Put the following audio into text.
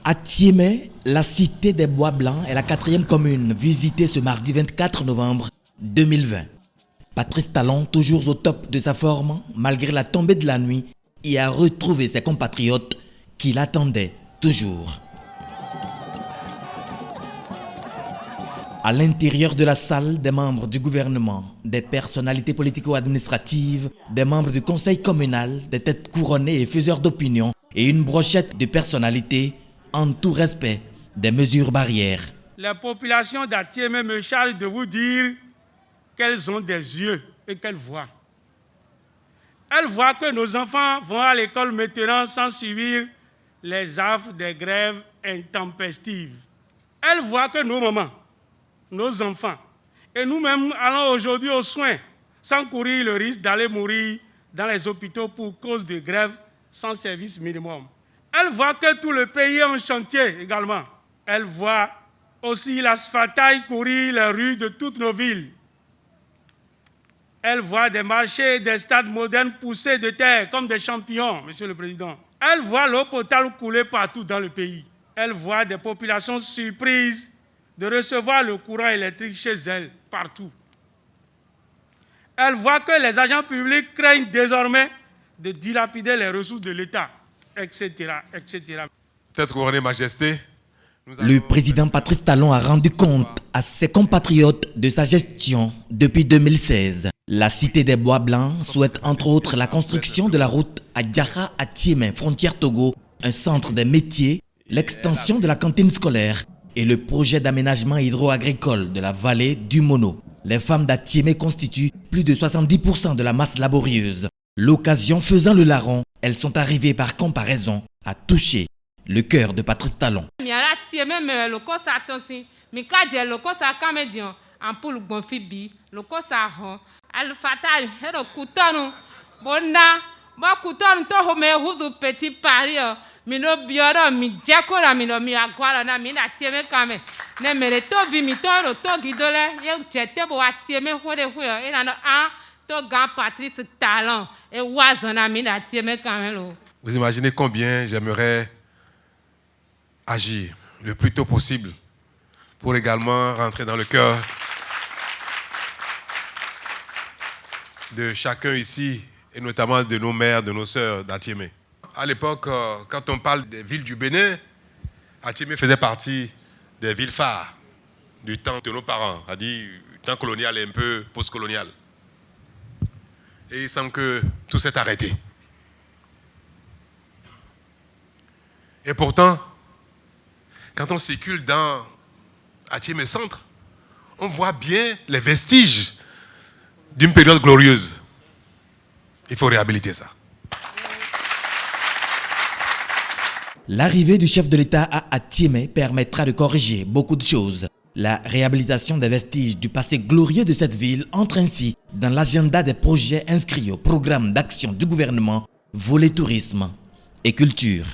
À Thiémé, la cité des Bois Blancs est la 4e commune visitée ce mardi 24 novembre 2020. Patrice Talon, toujours au top de sa forme, malgré la tombée de la nuit, y a retrouvé ses compatriotes qui l'attendaient toujours. À l'intérieur de la salle, des membres du gouvernement, des personnalités politico-administratives, des membres du conseil communal, des têtes couronnées et faiseurs d'opinion et une brochette de personnalités en tout respect des mesures barrières. La population d'Athiémé me charge de vous dire qu'elles ont des yeux et qu'elles voient. Elles voient que nos enfants vont à l'école maintenant sans subir les affres des grèves intempestives. Elles voient que nos mamans, nos enfants et nous-mêmes allons aujourd'hui aux soins sans courir le risque d'aller mourir dans les hôpitaux pour cause de grève sans service minimum. Elles voient que tout le pays est en chantier également. Elles voient aussi l'asphaltage courir les rues de toutes nos villes. Elles voient des marchés et des stades modernes poussés de terre comme des champignons, Monsieur le Président. Elles voient l'eau potable couler partout dans le pays. Elles voient des populations surprises de recevoir le courant électrique chez elles, partout. Elles voient que les agents publics craignent désormais de dilapider les ressources de l'État, etc., etc. Tête couronnée, Majesté. Le président Patrice Talon a rendu compte à ses compatriotes de sa gestion depuis 2016. La cité des Bois Blancs souhaite entre autres la construction de la route Adjara à Thiémé, frontière Togo, un centre des métiers, l'extension de la cantine scolaire et le projet d'aménagement hydro-agricole de la vallée du Mono. Les femmes d'Athiémé constituent plus de 70% de la masse laborieuse. L'occasion faisant le larron, elles sont arrivées par comparaison à toucher le cœur de Patrice Talon. Vous imaginez combien j'aimerais agir le plus tôt possible pour également rentrer dans le cœur de chacun ici, et notamment de nos mères, de nos sœurs d'Athiémé. À l'époque, quand on parle des villes du Bénin, Athiémé faisait partie des villes phares du temps de nos parents, c'est-à-dire du temps colonial et un peu post-colonial. Et il semble que tout s'est arrêté. Et pourtant, quand on circule dans Athiémé Centre, on voit bien les vestiges d'une période glorieuse. Il faut réhabiliter ça. L'arrivée du chef de l'État à Athiémé permettra de corriger beaucoup de choses. La réhabilitation des vestiges du passé glorieux de cette ville entre ainsi dans l'agenda des projets inscrits au programme d'action du gouvernement, volet tourisme et culture.